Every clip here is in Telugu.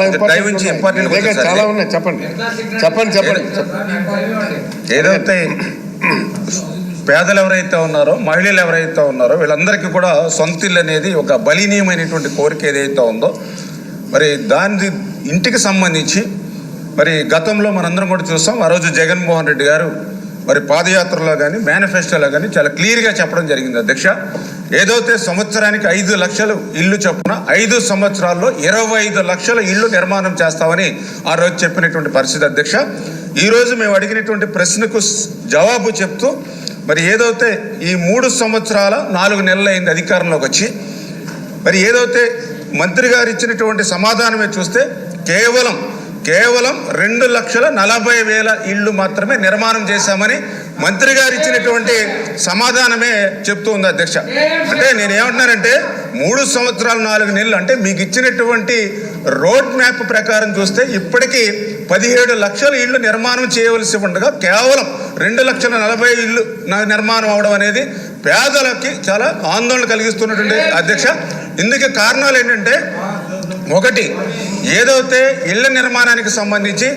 ఇంపార్టెంట్ చాలా ఉన్నాయి. చెప్పండి. ఏదైతే పేదలు ఎవరైతే ఉన్నారో, మహిళలు ఎవరైతే ఉన్నారో వీళ్ళందరికీ కూడా సొంత ఇల్లు అనేది ఒక బలీనీయమైనటువంటి కోరిక ఏదైతే ఉందో, మరి దాని ఇంటికి సంబంధించి మరి గతంలో మనందరం కూడా చూస్తాం. ఆ రోజు జగన్మోహన్ రెడ్డి గారు మరి పాదయాత్రలో కానీ మేనిఫెస్టోలో కానీ చాలా క్లియర్గా చెప్పడం జరిగింది అధ్యక్ష. ఏదైతే సంవత్సరానికి 5 లక్షలు ఇల్లు చొప్పున 5 సంవత్సరాల్లో 25 లక్షల ఇల్లు నిర్మాణం చేస్తామని ఆ రోజు చెప్పినటువంటి పరిస్థితి అధ్యక్ష. ఈరోజు మేము అడిగినటువంటి ప్రశ్నకు జవాబు చెప్తూ మరి ఏదైతే ఈ 3 సంవత్సరాల 4 నెలలు అయింది అధికారంలోకి వచ్చి, మరి ఏదైతే మంత్రి గారు ఇచ్చినటువంటి సమాధానమే చూస్తే కేవలం 2,40,000 ఇళ్ళు మాత్రమే నిర్మాణం చేశామని మంత్రి గారు ఇచ్చినటువంటి సమాధానమే చెప్తూ ఉంది అధ్యక్ష. అంటే నేనేమంటున్నానంటే 3 సంవత్సరాలు 4 నెలలు అంటే మీకు ఇచ్చినటువంటి రోడ్ మ్యాప్ ప్రకారం చూస్తే ఇప్పటికీ 17 లక్షల ఇళ్ళు నిర్మాణం చేయవలసి ఉండగా కేవలం 2,40,000 ఇళ్ళు నిర్మాణం అవడం అనేది పేదలకి చాలా ఆందోళన కలిగిస్తున్నటువంటి అధ్యక్ష. ఇందుకు కారణాలు ఏంటంటే, ఒకటి ఏదైతే ఇళ్ల నిర్మాణానికి సంబంధించి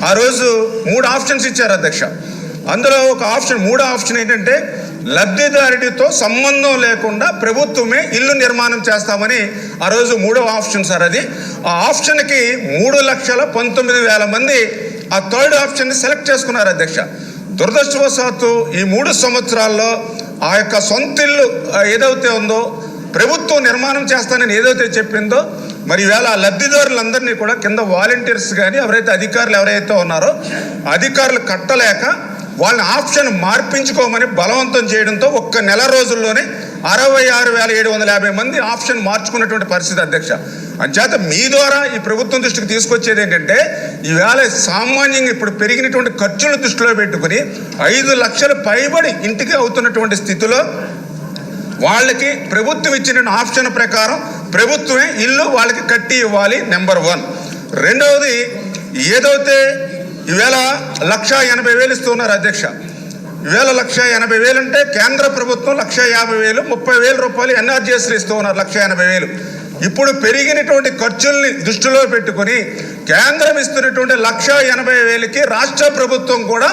ఆ రోజు 3 ఆప్షన్స్ ఇచ్చారు అధ్యక్ష. అందులో ఒక ఆప్షన్, 3వ ఆప్షన్ ఏంటంటే లబ్ధిదారుడితో సంబంధం లేకుండా ప్రభుత్వమే ఇల్లు నిర్మాణం చేస్తామని ఆ రోజు 3వ ఆప్షన్ సార్ అది. ఆ ఆప్షన్కి 3,19,000 మంది ఆ 3rd ఆప్షన్ని సెలెక్ట్ చేసుకున్నారు అధ్యక్ష. దురదృష్టవశాత్తు ఈ 3 సంవత్సరాల్లో ఆ యొక్క సొంత ఇల్లు ఏదైతే ఉందో ప్రభుత్వం నిర్మాణం చేస్తానని ఏదైతే చెప్పిందో, మరి ఈవేళ లబ్ధిదారులందరినీ కూడా కింద వాలంటీర్స్ కానీ ఎవరైతే అధికారులు ఎవరైతే ఉన్నారో అధికారులు కట్టలేక వాళ్ళని ఆప్షన్ మార్పించుకోమని బలవంతం చేయడంతో ఒక్క నెల రోజుల్లోనే 66,750 మంది ఆప్షన్ మార్చుకున్నటువంటి పరిస్థితి అధ్యక్ష. అంచేత మీ ద్వారా ఈ ప్రభుత్వం దృష్టికి తీసుకొచ్చేది ఏంటంటే, ఈవేళ సామాన్యంగా ఇప్పుడు పెరిగినటువంటి ఖర్చులను దృష్టిలో పెట్టుకుని 5 లక్షలు పైబడి ఇంటికి అవుతున్నటువంటి స్థితిలో వాళ్ళకి ప్రభుత్వం ఇచ్చిన ఆప్షన్ ప్రకారం ప్రభుత్వమే ఇల్లు వాళ్ళకి కట్టి ఇవ్వాలి, నెంబర్ 1. రెండవది ఏదైతే ఈవేళ 1,80,000 ఇస్తున్నారు అధ్యక్ష. ఈవేళ 1,80,000 అంటే కేంద్ర ప్రభుత్వం 1,50,000, 30,000 రూపాయలు ఎన్ఆర్జీఎస్లు ఇస్తూ ఉన్నారు 1,80,000. ఇప్పుడు పెరిగినటువంటి ఖర్చుల్ని దృష్టిలో పెట్టుకుని కేంద్రం ఇస్తున్నటువంటి 1,80,000కి రాష్ట్ర ప్రభుత్వం కూడా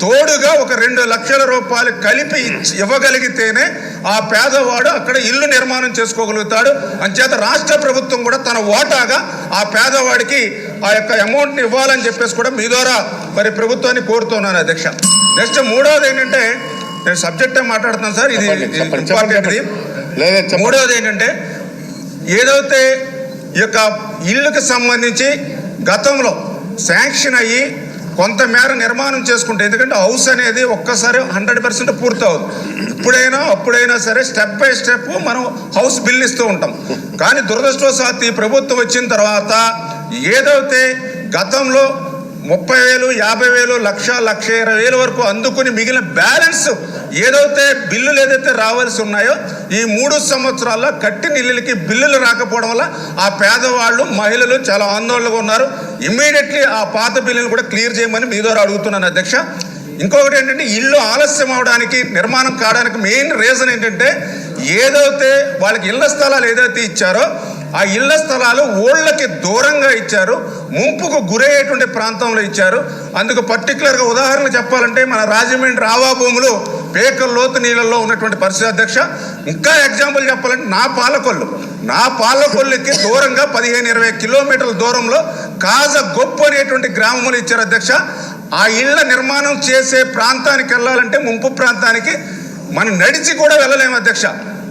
తోడుగా ఒక 2 లక్షల రూపాయలు కలిపి ఇవ్వగలిగితేనే ఆ పేదవాడు అక్కడ ఇల్లు నిర్మాణం చేసుకోగలుగుతాడు. అంచేత రాష్ట్ర ప్రభుత్వం కూడా తన ఓటాగా ఆ పేదవాడికి ఆ యొక్క అమౌంట్ని ఇవ్వాలని చెప్పేసి కూడా మీ ద్వారా మరి ప్రభుత్వాన్ని కోరుతున్నాను అధ్యక్ష. నెక్స్ట్ 3వది ఏంటంటే, నేను సబ్జెక్టే మాట్లాడుతున్నాను సార్, ఇది ఇంపార్టెంట్ది. 3వది ఏంటంటే, ఏదైతే ఈ యొక్క ఇళ్ళకి సంబంధించి గతంలో శాంక్షన్ అయ్యి కొంతమేర నిర్మాణం చేసుకుంటే, ఎందుకంటే హౌస్ అనేది ఒక్కసారి 100% పూర్తవుతుంది. అప్పుడైనా సరే స్టెప్ బై స్టెప్ మనం హౌస్ బిల్ ఇస్తూ ఉంటాం. కానీ దురదృష్టవశాత్తు ఈ ప్రభుత్వం వచ్చిన తర్వాత ఏదైతే గతంలో 30,000, 50,000, 1,20,000 వరకు అందుకుని మిగిలిన బ్యాలెన్స్ ఏదైతే బిల్లులు ఏదైతే రావాల్సి ఉన్నాయో ఈ 3 సంవత్సరాల్లో కట్టిన ఇళ్ళకి బిల్లులు రాకపోవడం వల్ల ఆ పేదవాళ్ళు, మహిళలు చాలా ఆందోళనగా ఉన్నారు. ఇమ్మీడియట్లీ ఆ పాత బిల్లులు కూడా క్లియర్ చేయమని మీ ద్వారా అడుగుతున్నాను అధ్యక్ష. ఇంకొకటి ఏంటంటే, ఇల్లు ఆలస్యం అవడానికి, నిర్మాణం కావడానికి మెయిన్ రీజన్ ఏంటంటే, ఏదైతే వాళ్ళకి ఇళ్ల స్థలాలు ఏదైతే ఇచ్చారో ఆ ఇళ్ల స్థలాలు ఊళ్ళకి దూరంగా ఇచ్చారు, ముంపుకు గురయ్యేటువంటి ప్రాంతంలో ఇచ్చారు. అందుకు పర్టికులర్గా ఉదాహరణ చెప్పాలంటే మన రాజమండ్రి రావా భూములు పేకల లోతు నీళ్ళల్లో ఉన్నటువంటి పరిస్థితి అధ్యక్ష. ఇంకా ఎగ్జాంపుల్ చెప్పాలంటే నా పాలకొల్లుకి దూరంగా 15-20 కిలోమీటర్ల దూరంలో కాజగొప్పు అనేటువంటి గ్రామంలో ఇచ్చారు అధ్యక్ష. ఆ ఇళ్ల నిర్మాణం చేసే ప్రాంతానికి వెళ్ళాలంటే, ముంపు ప్రాంతానికి మనం నడిచి కూడా వెళ్ళలేము అధ్యక్ష.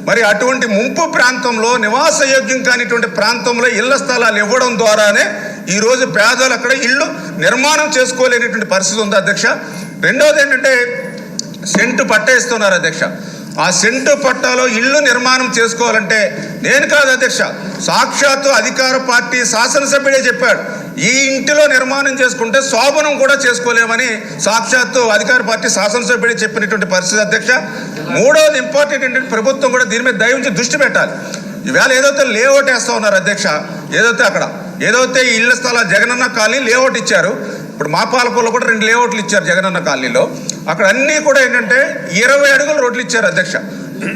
మరి అటువంటి ముంపు ప్రాంతంలో, నివాసయోగ్యం కానిటువంటి ప్రాంతంలో ఇళ్ల స్థలాలు ఇవ్వడం ద్వారానే ఈరోజు పేదలు అక్కడ ఇళ్ళు నిర్మాణం చేసుకోలేనటువంటి పరిస్థితి ఉంది అధ్యక్ష. రెండవది ఏంటంటే, సెంటు పట్టా ఇస్తున్నారు అధ్యక్ష. ఆ సెంటు పట్టాలో ఇళ్ళు నిర్మాణం చేసుకోవాలంటే నేను కాదు అధ్యక్ష, సాక్షాత్తు అధికార పార్టీ శాసనసభ్యుడే చెప్పాడు, ఈ ఇంటిలో నిర్మాణం చేసుకుంటే శోభనం కూడా చేసుకోలేమని సాక్షాత్తు అధికార పార్టీ శాసనసభ్యుడే చెప్పినటువంటి పరిస్థితి అధ్యక్ష. 3వది ఇంపార్టెంట్ ఏంటంటే, ప్రభుత్వం కూడా దీని మీద దయ ఉంచి దృష్టి పెట్టాలి. ఈవేళ ఏదైతే లేఅవుట్ వేస్తూ ఉన్నారు అధ్యక్ష, ఏదైతే ఇళ్ల స్థలాలు జగనన్న కాలనీ లేఅవుట్ ఇచ్చారు. ఇప్పుడు మా పాలకొల్లో కూడా 2 లేఅవుట్లు ఇచ్చారు జగనన్న కాలనీలో. అక్కడ అన్నీ కూడా ఏంటంటే 20 అడుగుల రోడ్లు ఇచ్చారు అధ్యక్ష.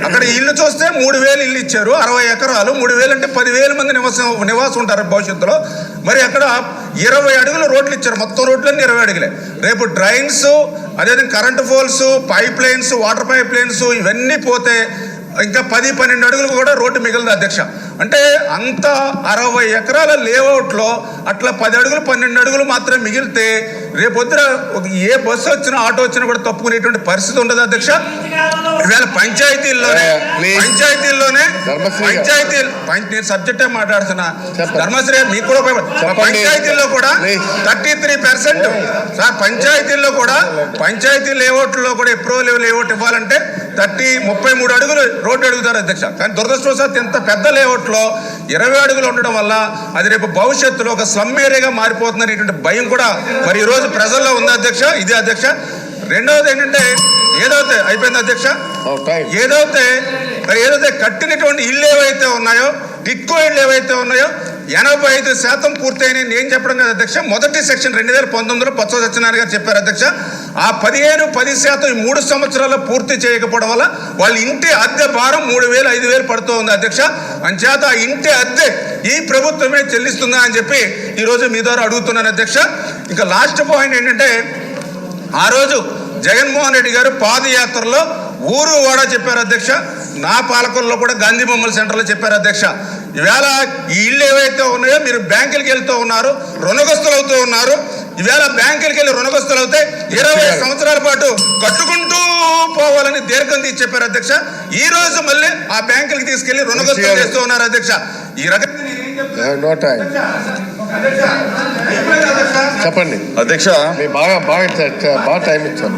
అక్కడ ఇల్లు చూస్తే 3,000 ఇల్లు ఇచ్చారు, 60 ఎకరాలు. 3,000 అంటే 10,000 మంది నివాసం ఉంటారు భవిష్యత్తులో. మరి అక్కడ 20 అడుగులు రోడ్లు ఇచ్చారు, మొత్తం రోడ్లన్నీ 20 అడుగులే. రేపు డ్రైన్స్, అదేవిధంగా current poles, pipelines, water pipelines ఇవన్నీ పోతే ఇంకా 10-12 అడుగులు కూడా రోడ్డు మిగలదు అధ్యక్ష. అంటే అంత 60 ఎకరాల లేఅవుట్లో అట్లా 10 అడుగులు 12 అడుగులు మాత్రం మిగిలితే రేపొద్దున ఏ బస్సు వచ్చినా ఆటో వచ్చినా కూడా తప్పుకునేటువంటి పరిస్థితి ఉండదు అధ్యక్ష. ఇవాళ పంచాయతీల్లోనే నేను సబ్జెక్టే మాట్లాడుతున్నా ధర్మశ్రీ, మీకు కూడా పంచాయతీల్లో కూడా 33% సార్, పంచాయతీల్లో కూడా పంచాయతీ లేఅవుట్లో కూడా అప్రూవల్ లేఅవుట్ ఇవ్వాలంటే 33 అడుగులు రోడ్డు అడుగుతారు అధ్యక్ష. కానీ దురదృష్టవశాత్తు ఎంత పెద్ద లేఅవుట్లో 20 అడుగులు ఉండడం వల్ల అది రేపు భవిష్యత్తులో ఒక స్లమ్ ఏరియాగా మారిపోతుంది అనేటువంటి భయం కూడా మరి ఈరోజు ప్రజల్లో ఉంది అధ్యక్ష. ఇది అధ్యక్ష. రెండవది ఏంటంటే ఏదైతే అయిపోయింది అధ్యక్ష, ఏదైతే కట్టినటువంటి ఇళ్ళు ఏవైతే ఉన్నాయో, టిక్కో ఇళ్ళు ఏవైతే ఉన్నాయో 85% పూర్తయినాయి నేను చెప్పడం కదా అధ్యక్ష. మొదటి సెక్షన్ 2019లో బొత్స సత్యనారాయణ గారు చెప్పారు అధ్యక్ష. ఆ 10% ఈ 3 సంవత్సరాల్లో పూర్తి చేయకపోవడం వల్ల వాళ్ళ ఇంటి అద్దె భారం 3,000 5,000 పడుతూ ఉంది అధ్యక్ష. అంచేత ఆ ఇంటి అద్దె ఈ ప్రభుత్వమే చెల్లిస్తుందా అని చెప్పి ఈరోజు మీ ద్వారా అడుగుతున్నాను అధ్యక్ష. ఇంకా లాస్ట్ పాయింట్ ఏంటంటే, ఆ రోజు జగన్మోహన్ రెడ్డి గారు పాదయాత్రలో ఊరు వాడ చెప్పారు అధ్యక్ష. నా పాలకుల్లో కూడా గాంధీ బొమ్మల సెంటర్లో చెప్పారు అధ్యక్ష. ఈవేళ ఈ ఇళ్ళు ఏవైతే ఉన్నాయో మీరు బ్యాంకులకి వెళ్తూ ఉన్నారు, రుణగ్రస్తులు అవుతూ ఉన్నారు. ఈవేళ బ్యాంకులకి వెళ్ళి రుణగ్రస్తులు అవుతే 20 సంవత్సరాల పాటు కట్టుకుంటూ పోవాలని దీర్ఘం తీసి చెప్పారు అధ్యక్ష. ఈ రోజు మళ్ళీ ఆ బ్యాంకులకి తీసుకెళ్లి రుణగ్రస్తులు చేస్తూ ఉన్నారు అధ్యక్ష. ఈ రకంగా చెప్పండి అధ్యక్ష. బాగా టైం ఇచ్చాను.